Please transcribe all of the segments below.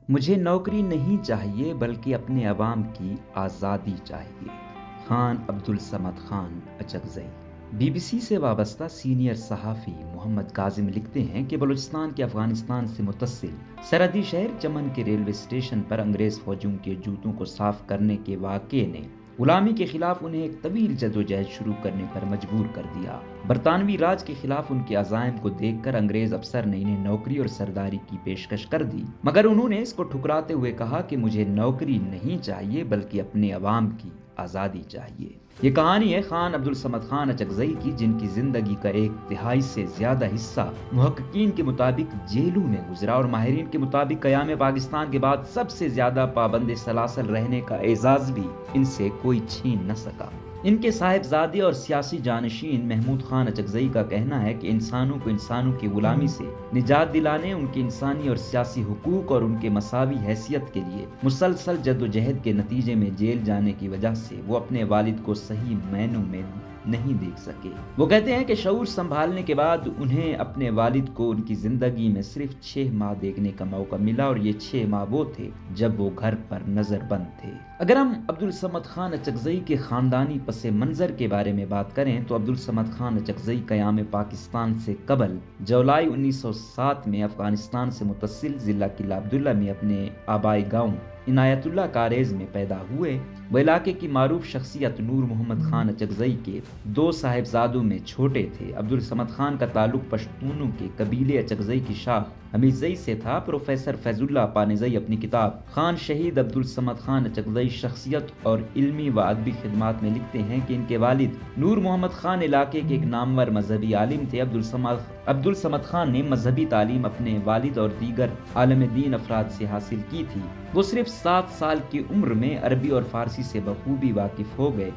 مجھے نوکری نہیں چاہیے بلکہ اپنے عوام کی آزادی چاہیے۔ Khan Abdul Samad Khan Achakzai. B B C سے وابستہ سینئر صحافی محمد کاظم لکھتے ہیں کہ بلوچستان کے افغانستان سے متصل سرحدی شہر چمن کے ریلوے اسٹیشن پر انگریز فوجیوں کے جوتوں کو صاف کرنے کے واقعے نے غلامی کے خلاف انہیں ایک طویل جدوجہد شروع کرنے پر مجبور کر دیا۔ برطانوی راج کے خلاف ان کے عزائم کو دیکھ کر انگریز افسر نے انہیں نوکری اور سرداری کی پیشکش کر دی، مگر انہوں نے اس کو ٹھکراتے ہوئے کہا کہ مجھے نوکری نہیں چاہیے بلکہ اپنے عوام کی آزادی چاہیے۔ یہ کہانی ہے خان عبدالصمد خان اچکزئی کی، جن کی زندگی کا 1/3 سے زیادہ حصہ محققین کے مطابق جیلوں میں گزرا اور ماہرین کے مطابق قیام پاکستان کے بعد سب سے زیادہ پابند سلاسل رہنے کا اعزاز بھی ان سے کوئی چھین نہ سکا۔ ان کے صاحبزادے اور سیاسی جانشین محمود خان اچکزئی کا کہنا ہے کہ انسانوں کو انسانوں کی غلامی سے نجات دلانے، ان کے انسانی اور سیاسی حقوق اور ان کے مساوی حیثیت کے لیے مسلسل جدوجہد کے نتیجے میں جیل جانے کی وجہ سے وہ اپنے والد کو صحیح معنوں میں نہیں دیکھ سکے۔ وہ کہتے ہیں کہ شعور سنبھالنے کے بعد انہیں اپنے والد کو ان کی زندگی میں صرف 6 ماہ دیکھنے کا موقع ملا، اور یہ 6 ماہ وہ تھے جب وہ گھر پر نظر بند تھے۔ اگر ہم عبدالصمد خان اچکزئی کے خاندانی پس منظر کے بارے میں بات کریں تو عبدالصمد خان اچکزئی قیام پاکستان سے قبل جولائی 1907 میں افغانستان سے متصل ضلع قلعہ عبداللہ میں اپنے آبائی گاؤں عنایت اللہ کاریز میں پیدا ہوئے۔ وہ علاقے کی معروف شخصیت نور محمد خان اچکزئی کے 2 صاحبزادوں میں چھوٹے تھے۔ عبدالصمد خان کا تعلق پشتونوں کے قبیلے اچکزئی کی شاخ حمیدزئی سے تھا۔ پروفیسر فیض اللہ پانیزئی اپنی کتاب خان شہید عبدالصمد خان اچکزئی شخصیت اور علمی و ادبی خدمات میں لکھتے ہیں کہ ان کے والد نور محمد خان علاقے کے ایک نامور مذہبی عالم تھے۔ عبدالصمد خان نے مذہبی تعلیم اپنے والد اور دیگر عالم دین افراد سے حاصل کی تھی۔ وہ صرف 7 سال کی عمر میں عربی اور فارسی سے بخوبی واقف ہو گئے۔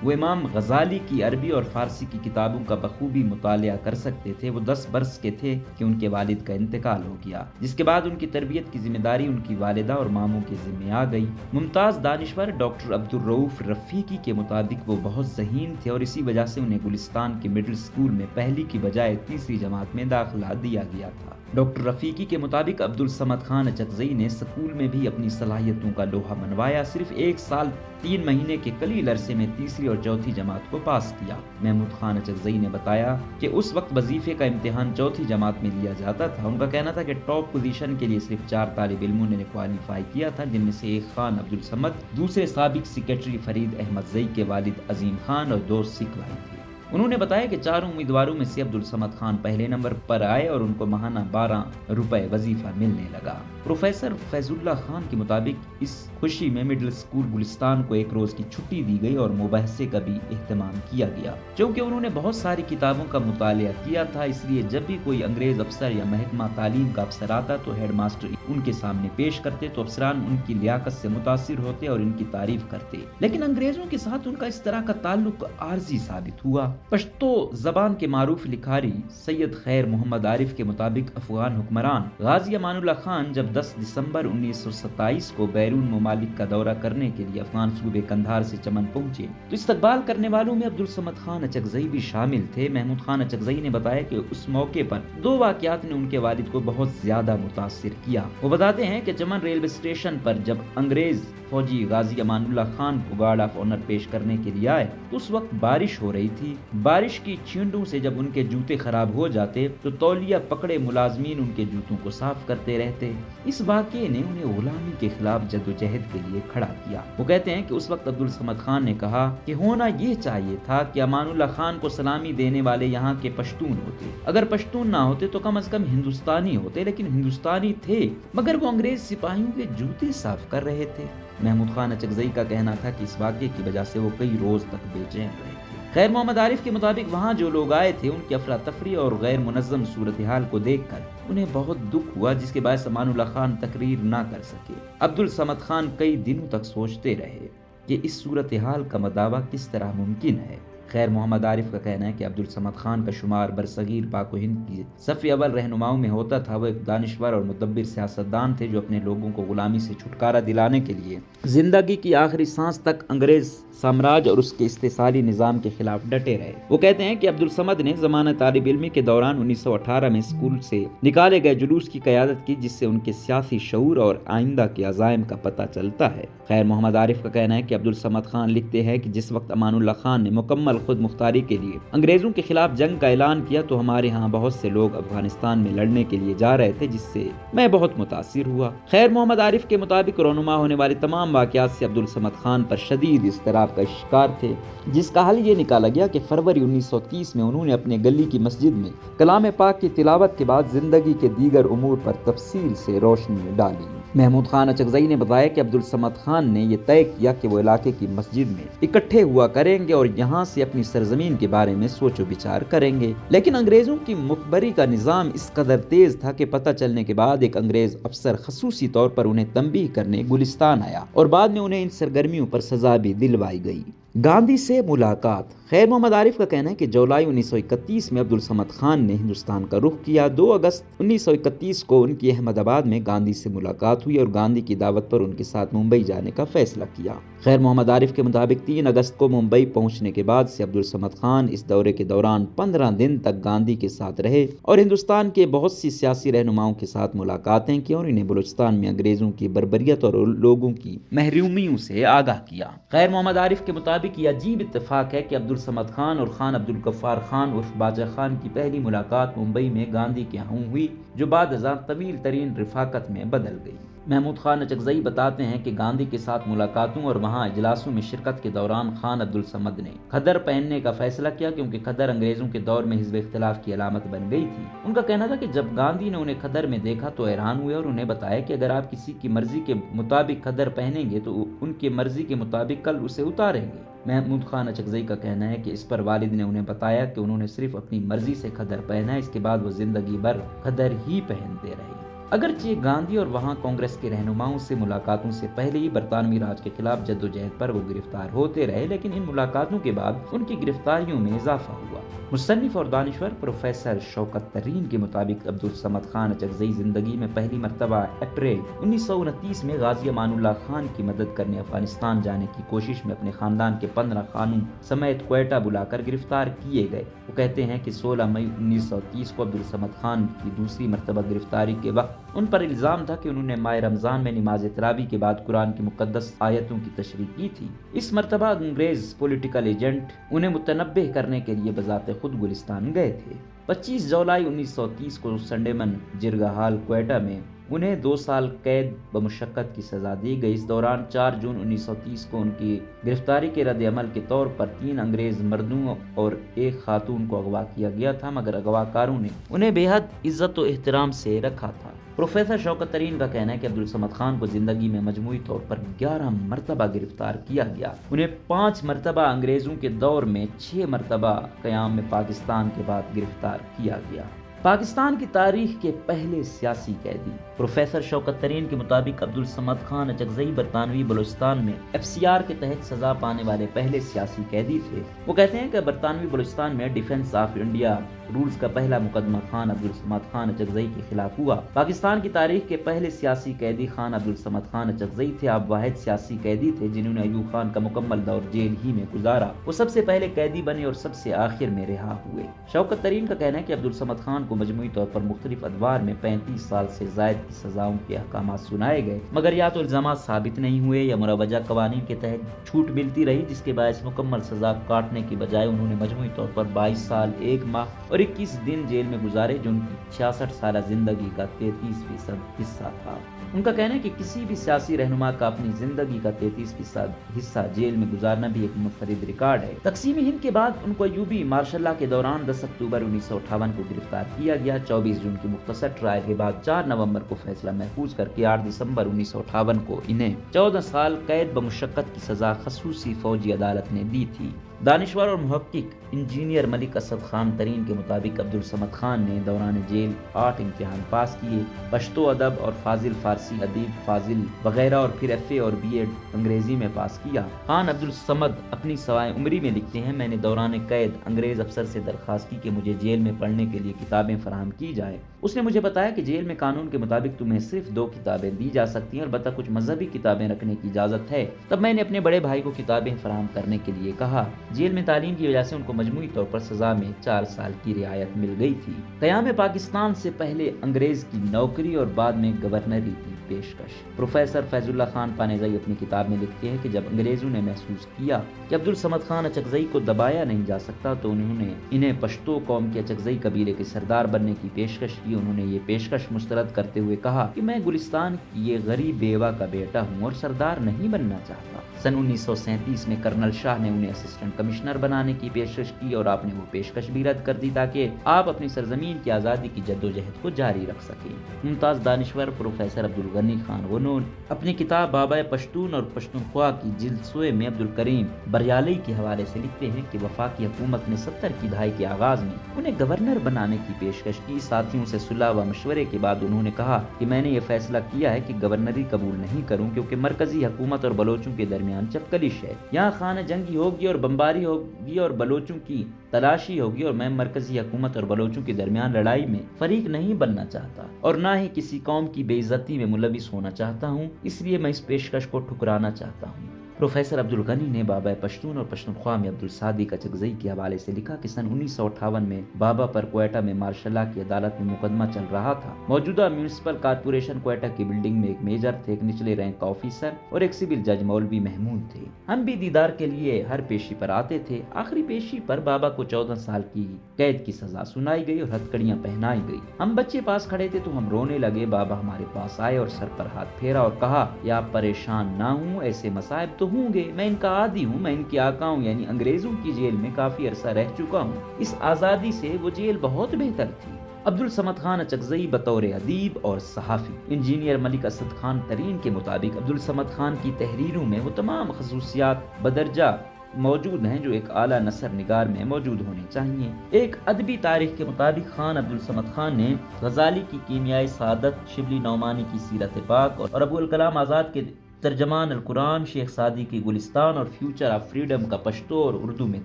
وہ امام غزالی کی عربی اور فارسی کی کتابوں کا بخوبی مطالعہ کر سکتے تھے۔ وہ 10 برس کے تھے کہ ان کے والد کا انتقال ہو گیا، جس کے بعد ان کی تربیت کی ذمہ داری ان کی والدہ اور ماموں کے ذمہ آ گئی۔ ممتاز دانشور ڈاکٹر عبدالرؤف رفیقی کے مطابق وہ بہت ذہین تھے اور اسی وجہ سے انہیں گلستان کے مڈل اسکول میں پہلی کی بجائے تیسری جماعت میں داخلہ دیا گیا تھا۔ ڈاکٹر رفیقی کے مطابق عبدالصمد خان اچکزئی نے اسکول میں بھی اپنی صلاحیتوں کا لوہا منوایا۔ صرف 1 سال 3 مہینے کے قلیل عرصے میں تیسری اور چوتھی جماعت کو پاس کیا۔ محمود خان اچکزئی نے بتایا کہ اس وقت وظیفے کا امتحان چوتھی جماعت میں لیا جاتا تھا۔ ان کا کہنا تھا کہ ٹاپ پوزیشن کے لیے صرف 4 طالب علموں نے کوالیفائی کیا تھا، جن میں سے ایک خان عبدالصمد، دوسرے سابق سیکرٹری فرید احمد زئی کے والد عظیم خان اور 2 سکھ بھائی تھے۔ انہوں نے بتایا کہ 4 امیدواروں میں سے عبدالصمد خان پہلے نمبر پر آئے اور ان کو ماہانہ 12 روپے وظیفہ ملنے لگا۔ پروفیسر فیض اللہ خان کے مطابق اس خوشی میں مڈل اسکول گلستان کو 1 روز کی چھٹی دی گئی اور مباحثے کا بھی اہتمام کیا گیا۔ چونکہ انہوں نے بہت ساری کتابوں کا مطالعہ کیا تھا، اس لیے جب بھی کوئی انگریز افسر یا محکمہ تعلیم کا افسر آتا تو ہیڈ ماسٹر ان کے سامنے پیش کرتے تو افسران ان کی لیاقت سے متاثر ہوتے اور ان کی تعریف کرتے، لیکن انگریزوں کے ساتھ ان کا اس طرح کا تعلق عارضی ثابت ہوا۔ پشتو زبان کے معروف لکھاری سید خیر محمد عارف کے مطابق افغان حکمران غازی امان اللہ خان جب 10 دسمبر 1927 کو بیرون ممالک کا دورہ کرنے کے لیے افغان صوبے قندھار سے چمن پہنچے تو استقبال کرنے والوں میں عبدالصمد خان اچکزئی بھی شامل تھے۔ محمود خان اچکزئی نے بتایا کہ اس موقع پر 2 واقعات نے ان کے والد کو بہت زیادہ متاثر کیا۔ وہ بتاتے ہیں کہ چمن ریلوے اسٹیشن پر جب انگریز فوجی غازی امان اللہ خان کو گارڈ آف آنر پیش کرنے کے لیے آئے تو اس وقت بارش ہو رہی تھی۔ بارش کی چھینٹوں سے جب ان کے جوتے خراب ہو جاتے تو تولیہ پکڑے ملازمین ان کے جوتوں کو صاف کرتے رہتے۔ اس واقعے نے انہیں غلامی کے خلاف جدوجہد کے لیے کھڑا کیا۔ وہ کہتے ہیں کہ اس وقت عبدالصمد خان نے کہا کہ ہونا یہ چاہیے تھا کہ امان اللہ خان کو سلامی دینے والے یہاں کے پشتون ہوتے، اگر پشتون نہ ہوتے تو کم از کم ہندوستانی ہوتے، لیکن ہندوستانی تھے مگر وہ انگریز سپاہیوں کے جوتے صاف کر رہے تھے۔ محمود خان اچکزئی کا کہنا تھا کہ اس واقعے کی وجہ سے وہ کئی روز تک بے چین رہے تھے۔ خیر محمد عارف کے مطابق وہاں جو لوگ آئے تھے ان کی افراتفری اور غیر منظم صورتحال کو دیکھ کر انہیں بہت دکھ ہوا، جس کے باعث امان اللہ خان تقریر نہ کر سکے۔ عبدالصمد خان کئی دنوں تک سوچتے رہے کہ اس صورتحال کا مداوع کس طرح ممکن ہے۔ خیر محمد عارف کا کہنا ہے کہ عبدالصمد خان کا شمار برصغیر پاک و ہند کی صف اول رہنماؤں میں ہوتا تھا۔ وہ ایک دانشور اور مدبر سیاستدان تھے جو اپنے لوگوں کو غلامی سے چھٹکارا دلانے کے لیے زندگی کی آخری سانس تک انگریز سامراج اور اس کے استحصالی نظام کے خلاف ڈٹے رہے۔ وہ کہتے ہیں کہ عبدالصمد نے زمانہ طالب علمی کے دوران 1918 میں اسکول سے نکالے گئے جلوس کی قیادت کی، جس سے ان کے سیاسی شعور اور آئندہ کے عزائم کا پتہ چلتا ہے۔ خیر محمد عارف کا کہنا ہے کہ عبدالصمد خان لکھتے ہیں کہ جس وقت امان اللہ خان نے مکمل خود مختاری کے لیے انگریزوں کے خلاف جنگ کا اعلان کیا تو ہمارے ہاں بہت سے لوگ افغانستان میں لڑنے کے لیے جا رہے تھے، جس سے میں بہت متاثر ہوا۔ خیر محمد عارف کے مطابق رونما ہونے والے تمام واقعات سے عبدالصمد خان پر شدید اضطراب کا شکار تھے، جس کا حل یہ نکالا گیا کہ فروری 1930 میں انہوں نے اپنے گلی کی مسجد میں کلام پاک کی تلاوت کے بعد زندگی کے دیگر امور پر تفصیل سے روشنی ڈالی۔ محمود خان اچکزئی نے بتایا کہ عبدالصمد خان نے یہ طے کیا کہ وہ علاقے کی مسجد میں اکٹھے ہوا کریں گے اور یہاں سے اپنی سرزمین کے بارے میں سوچ و بچار کریں گے، لیکن انگریزوں کی مخبری کا نظام اس قدر تیز تھا کہ پتہ چلنے کے بعد ایک انگریز افسر خصوصی طور پر انہیں تنبیہ کرنے گلستان آیا اور بعد میں انہیں ان سرگرمیوں پر سزا بھی دلوائی گئی۔ گاندھی سے ملاقات۔ خیر محمد عارف کا کہنا ہے کہ جولائی 1931 میں عبدالصمد خان نے ہندوستان کا رخ کیا۔ 2 اگست 1931 کو ان کی احمد آباد میں گاندھی سے ملاقات ہوئی اور گاندھی کی دعوت پر ان کے ساتھ ممبئی جانے کا فیصلہ کیا۔ خیر محمد عارف کے مطابق 3 اگست کو ممبئی پہنچنے کے بعد سے عبدالصمد خان اس دورے کے دوران 15 دن تک گاندھی کے ساتھ رہے اور ہندوستان کے بہت سی سیاسی رہنماؤں کے ساتھ ملاقاتیں کی اور انہیں بلوچستان میں انگریزوں کی بربریت اور لوگوں کی محرومیوں سے آگاہ کیا۔ خیر محمد عارف کے مطابق یہ عجیب اتفاق ہے کہ عبدالصمد خان اور خان عبدالغفار خان عرف باچا خان کی پہلی ملاقات ممبئی میں گاندھی کے ہاں ہوئی، جو بعد ازاں طویل ترین رفاقت میں بدل گئی۔ محمود خان اچکزئی بتاتے ہیں کہ گاندھی کے ساتھ ملاقاتوں اور وہاں اجلاسوں میں شرکت کے دوران خان عبدالصمد نے خدر پہننے کا فیصلہ کیا، کیونکہ خدر انگریزوں کے دور میں حزب اختلاف کی علامت بن گئی تھی۔ ان کا کہنا تھا کہ جب گاندھی نے انہیں خدر میں دیکھا تو حیران ہوئے اور انہیں بتایا کہ اگر آپ کسی کی مرضی کے مطابق خدر پہنیں گے تو ان کی مرضی کے مطابق کل اسے اتاریں گے۔ محمود خان اچکزئی کا کہنا ہے کہ اس پر والد نے انہیں بتایا کہ انہوں نے صرف اپنی مرضی سے خدر پہنا ہے، اس کے بعد وہ زندگی بھر خدر ہی پہنتے رہے۔ اگرچہ گاندھی اور وہاں کانگریس کے رہنماؤں سے ملاقاتوں سے پہلے ہی برطانوی راج کے خلاف جدوجہد پر وہ گرفتار ہوتے رہے، لیکن ان ملاقاتوں کے بعد ان کی گرفتاریوں میں اضافہ ہوا۔ مصنف اور دانشور پروفیسر شوکت ترین کے مطابق عبدالصمد خان اچکزئی زندگی میں پہلی مرتبہ اپریل 1929 میں غازی امان اللہ خان کی مدد کرنے افغانستان جانے کی کوشش میں اپنے خاندان کے 15 خانوں سمیت کوئٹہ بلا کر گرفتار کیے گئے۔ وہ کہتے ہیں کہ 16 مئی 1930 کو عبدالصمد خان کی دوسری مرتبہ گرفتاری کے وقت ان پر الزام تھا کہ انہوں نے ماہ رمضان میں نماز تراویح کے بعد قرآن کی مقدس آیتوں کی تشریح کی تھی۔ اس مرتبہ انگریز پولیٹیکل ایجنٹ انہیں متنبہ کرنے کے لیے بذات خود گلستان گئے تھے۔ 25 جولائی 1930 کو سنڈیمن جرگہ ہال کوئٹہ میں انہیں 2 سال قید بمشقت کی سزا دی گئی۔ اس دوران 4 جون 1930 کو ان کی گرفتاری کے رد عمل کے طور پر 3 انگریز مردوں اور 1 خاتون کو اغوا کیا گیا تھا، مگر اغواکاروں نے انہیں بے حد عزت و احترام سے رکھا تھا۔ پروفیسر شوکت ترین کا کہنا ہے کہ عبدالصمد خان کو زندگی میں مجموعی طور پر 11 مرتبہ گرفتار کیا گیا۔ انہیں 5 مرتبہ انگریزوں کے دور میں 6 مرتبہ قیام میں پاکستان کے بعد گرفتار کیا گیا۔ پاکستان کی تاریخ کے پہلے سیاسی قیدی۔ پروفیسر شوکت ترین کے مطابق عبدالصمد خان اچکزئی برطانوی بلوچستان میں FCR کے تحت سزا پانے والے پہلے سیاسی قیدی تھے۔ وہ کہتے ہیں کہ برطانوی بلوچستان میں ڈیفنس آف انڈیا رولز کا پہلا مقدمہ خان عبدالصمد خان اچکزئی کے خلاف ہوا۔ پاکستان کی تاریخ کے پہلے سیاسی قیدی خان عبدالصمد خان اچکزئی تھے۔ آپ واحد سیاسی قیدی تھے جنہوں نے ایوب خان کا مکمل دور جیل ہی میں گزارا۔ وہ سب سے پہلے قیدی بنے اور سب سے آخر میں رہا ہوئے۔ شوکت ترین کا کہنا ہے کہ عبدالصمد خان کو مجموعی طور پر مختلف ادوار میں 35 سال سے زائد کی سزاؤں کے احکامات سنائے گئے، مگر یا تو الزامات ثابت نہیں ہوئے یا مروجہ قوانین کے تحت چھوٹ ملتی رہی، جس کے باعث مکمل سزا کاٹنے کی بجائے انہوں نے مجموعی طور پر 22 سال 1 ماہ اور 21 دن جیل میں گزارے، جو ان کی 66 سالہ زندگی کا 33% حصہ تھا۔ ان کا کہنا ہے کہ کسی بھی سیاسی رہنما کا اپنی زندگی کا 33% حصہ جیل میں گزارنا بھی ایک منفرد ریکارڈ ہے۔ تقسیم ہند کے بعد ان کو ایوبی مارشل لاء کے دوران 10 اکتوبر 1958 کو گرفتار کیا گیا۔ 24 جون کی مختصر ٹرائل کے بعد 4 نومبر کو فیصلہ محفوظ کر کے 8 دسمبر 1958 کو انہیں 14 سال قید بمشقت کی سزا خصوصی فوجی عدالت نے دی تھی۔ دانشور اور محقق انجینئر ملک اسد خان ترین کے مطابق عبدالصمد خان نے دوران جیل 8 امتحان پاس کیے، پشتو ادب اور فاضل فارسی ادیب فاضل وغیرہ، اور پھر ایف اے اور بی ایڈ انگریزی میں پاس کیا۔ خان عبدالصمد اپنی سوائے عمری میں لکھتے ہیں، میں نے دوران قید انگریز افسر سے درخواست کی کہ مجھے جیل میں پڑھنے کے لیے کتابیں فراہم کی جائے۔ اس نے مجھے بتایا کہ جیل میں قانون کے مطابق تمہیں صرف 2 کتابیں دی جا سکتی ہیں، البتہ کچھ مذہبی کتابیں رکھنے کی اجازت ہے۔ تب میں نے اپنے بڑے بھائی کو کتابیں فراہم کرنے کے لیے کہا۔ جیل میں تعلیم کی وجہ سے ان کو مجموعی طور پر سزا میں 4 سال کی رعایت مل گئی تھی۔ قیام پاکستان سے پہلے انگریز کی نوکری اور بعد میں گورنری کی پیشکش۔ پروفیسر فیض اللہ خان پانیزئی اپنی کتاب میں لکھتے ہیں کہ جب انگریزوں نے محسوس کیا کہ عبدالصمد خان اچکزئی کو دبایا نہیں جا سکتا تو انہوں نے انہیں پشتو قوم کے اچکزئی قبیلے کے سردار بننے کی پیشکش کی۔ انہوں نے یہ پیشکش مسترد کرتے ہوئے کہا کہ میں گلستان کی یہ غریب بیوہ کا بیٹا ہوں اور سردار نہیں بننا چاہتا۔ سن 1937 میں کرنل شاہ نے انہیں اسسٹنٹ کمشنر بنانے کی پیشکش کی اور آپ نے وہ پیشکش بھی رد کر دی تاکہ آپ اپنی سرزمین کی آزادی کی جدوجہد کو جاری رکھ سکیں۔ ممتاز دانشور پروفیسر عبدالغنی خان غنون اپنی کتاب بابا پشتون اور پشتونخوا کی جلد سوے میں عبدالکریم بریالئی کے حوالے سے لکھتے ہیں کہ وفاقی حکومت نے 70 کی دہائی کے آغاز میں انہیں گورنر بنانے کی پیشکش کی۔ ساتھیوں سے صلح و مشورے کے بعد انہوں نے کہا کہ میں نے یہ فیصلہ کیا ہے کہ گورنری قبول نہیں کروں کیونکہ مرکزی حکومت اور بلوچوں کے درمیان چپکلش ہے۔ یہاں خانہ جنگی ہوگی اور بمباری ہوگی اور بلوچوں کی تلاشی ہوگی اور میں مرکزی حکومت اور بلوچوں کے درمیان لڑائی میں فریق نہیں بننا چاہتا اور نہ ہی کسی قوم کی بے عزتی میں ملوث ہونا چاہتا ہوں، اس لیے میں اس پیشکش کو ٹھکرانا چاہتا ہوں۔ پروفیسر عبدالغنی نے بابا پشتون اور پشتونخوا میں عبدالصادق اچکزئی کے حوالے سے لکھا کہ سن 1958 میں بابا پر کوئٹہ میں مارشل لا کی عدالت میں مقدمہ چل رہا تھا۔ موجودہ میونسپل کارپوریشن کوئٹہ کی بلڈنگ میں ایک میجر تھے، ایک نچلے رینک کا آفیسر اور ایک سول جج مولوی محمود تھے۔ ہم بھی دیدار کے لیے ہر پیشی پر آتے تھے۔ آخری پیشی پر بابا کو 14 سال کی قید کی سزا سنائی گئی اور ہتھکڑیاں پہنائی گئی۔ ہم بچے پاس کھڑے تھے تو ہم رونے لگے۔ بابا ہمارے پاس آئے اور سر پر ہاتھ پھیرا اور کہا یا آپ پریشان نہ ہوں، ایسے مصائب تو ہوں گے، میں ان کا عادی ہوں، میں ان کی آقا ہوں، یعنی انگریزوں کی جیل میں کافی عرصہ رہ چکا ہوں۔ اس آزادی سے وہ جیل بہت بہتر تھی۔ عبدالصمد خان اچکزئی بطور ادیب اور صحافی انجینئر ملک اسد خان ترین کے مطابق عبدالصمد خان کی تحریروں میں وہ تمام خصوصیات بدرجہ موجود ہیں جو ایک اعلیٰ نثر نگار میں موجود ہونے چاہیے۔ ایک ادبی تاریخ کے مطابق خان عبدالصمد خان نے غزالی کی کیمیائے سعادت، شبلی نعمانی کی سیرت پاک اور ابوالکلام آزاد کے ترجمان القرآن، شیخ سعدی کی گلستان اور فیوچر آف فریڈم کا پشتو اور اردو میں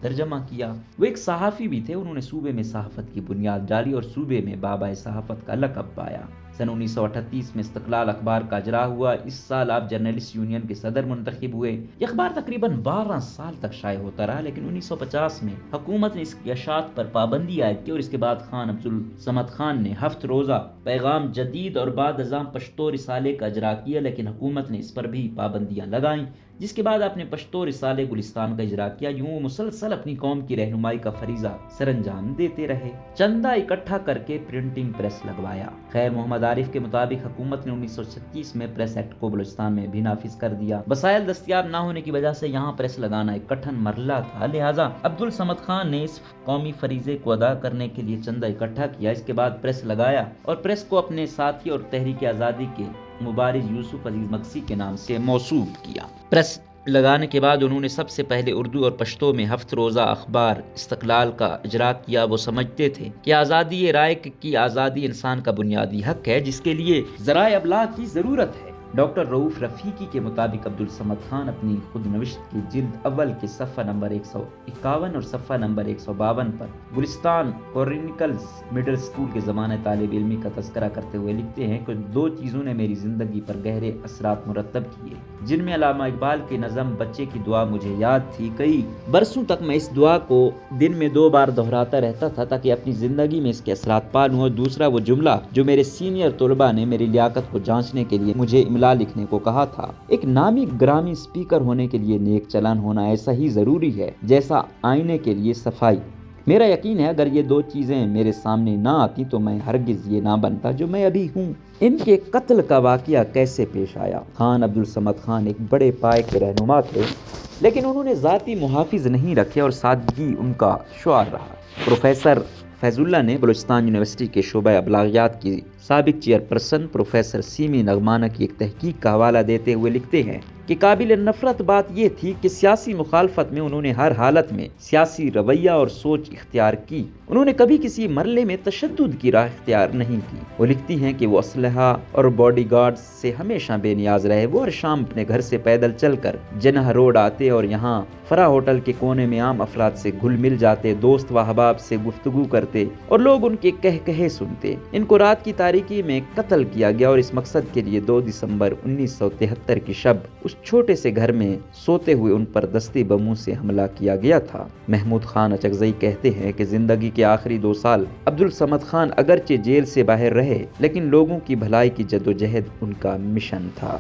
ترجمہ کیا۔ وہ ایک صحافی بھی تھے، انہوں نے صوبے میں صحافت کی بنیاد ڈالی اور صوبے میں بابا صحافت کا لقب پایا۔ سن 1938 میں استقلال اخبار کا اجرا ہوا۔ اس سال آپ جرنلسٹ یونین کے صدر منتخب ہوئے۔ یہ اخبار تقریباً 12 سال تک شائع ہوتا رہا، لیکن 1950 میں حکومت نے اس کی اشاعت پر پابندی عائد کی اور اس کے بعد خان عبدالصمد خان نے 7 روزہ پیغام جدید اور بعد ازاں پشتو رسالے کا اجرا کیا، لیکن حکومت نے اس پر بھی پابندیاں لگائیں، جس کے بعد آپ نے پشتو رسالے گلستان کا اجرا کیا۔ یوں مسلسل اپنی قوم کی رہنمائی کا فریضہ سر انجام دیتے رہے۔ چندہ اکٹھا کر کے پرنٹنگ پریس لگوایا۔ خیر محمد عارف کے مطابق حکومت نے 1936 میں پریس ایکٹ کو بلوچستان میں بھی نافذ کر دیا۔ وسائل دستیاب نہ ہونے کی وجہ سے یہاں پریس لگانا ایک کٹھن مرحلہ تھا، لہٰذا عبدالصمد خان نے اس قومی فریضے کو ادا کرنے کے لیے چندہ اکٹھا کیا۔ اس کے بعد پریس لگایا اور پریس کو اپنے ساتھی اور تحریک آزادی کے مبارز یوسف عزیز مکسی کے نام سے موسوب کیا۔ پریس لگانے کے بعد انہوں نے سب سے پہلے اردو اور پشتو میں 7 روزہ اخبار استقلال کا اجرا کیا۔ وہ سمجھتے تھے کہ آزادی رائے کی آزادی انسان کا بنیادی حق ہے جس کے لیے ذرائع ابلاغ کی ضرورت ہے۔ ڈاکٹر رؤوف رفیقی کے مطابق عبدالصمد خان اپنی خود نوشت کی جلد اول کے صفحہ نمبر 151 اور صفحہ نمبر 152 پر گلستان کورنیکلز مڈل سکول کے زمانہ طالب علمی کا تذکرہ کرتے ہوئے لکھتے ہیں کہ 2 چیزوں نے میری زندگی پر گہرے اثرات مرتب کیے، جن میں علامہ اقبال کی نظم بچے کی دعا مجھے یاد تھی۔ کئی برسوں تک میں اس دعا کو دن میں 2 بار دہراتا رہتا تھا تاکہ اپنی زندگی میں اس کے اثرات پالوں۔ اور دوسرا وہ جملہ جو میرے سینئر طلباء نے میری لیاقت کو جانچنے کے لیے مجھے املا لکھنے کو کہا تھا۔ ایک نامی گرامی اسپیکر ہونے کے لیے نیک چلن ہونا ایسا ہی ضروری ہے جیسا آئینے کے لیے صفائی۔ میرا یقین ہے اگر یہ 2 چیزیں میرے سامنے نہ آتی تو میں ہرگز یہ نہ بنتا جو میں ابھی ہوں۔ ان کے قتل کا واقعہ کیسے پیش آیا؟ خان عبدالصمد خان ایک بڑے پائے کے رہنما تھے، لیکن انہوں نے ذاتی محافظ نہیں رکھے اور سادگی ان کا شعار رہا۔ پروفیسر فیض اللہ نے بلوچستان یونیورسٹی کے شعبہ ابلاغیات کی سابق چیئرپرسن پروفیسر سیمی نغمانہ کی ایک تحقیق کا حوالہ دیتے ہوئے لکھتے ہیں کہ قابل نفرت بات یہ تھی کہ سیاسی مخالفت میں انہوں نے ہر حالت میں سیاسی رویہ اور سوچ اختیار کی۔ انہوں نے کبھی کسی مرحلے میں تشدد کی راہ اختیار نہیں کی۔ وہ لکھتی ہیں کہ وہ اسلحہ اور باڈی گارڈز سے ہمیشہ بے نیاز رہے۔ وہ ہر شام اپنے گھر سے پیدل چل کر جناح روڈ آتے اور یہاں فرا ہوٹل کے کونے میں عام افراد سے گھل مل جاتے، دوست و احباب سے گفتگو کرتے اور لوگ ان کے کہے سنتے۔ ان کو رات کی تاریکی میں قتل کیا گیا اور اس مقصد کے لیے 2 دسمبر 1973 کی شب اس چھوٹے سے گھر میں سوتے ہوئے ان پر دستی بموں سے حملہ کیا گیا تھا۔ محمود خان اچکزئی کہتے ہیں کہ زندگی کے آخری 2 سال عبدالصمد خان اگرچہ جیل سے باہر رہے، لیکن لوگوں کی بھلائی کی جدوجہد ان کا مشن تھا۔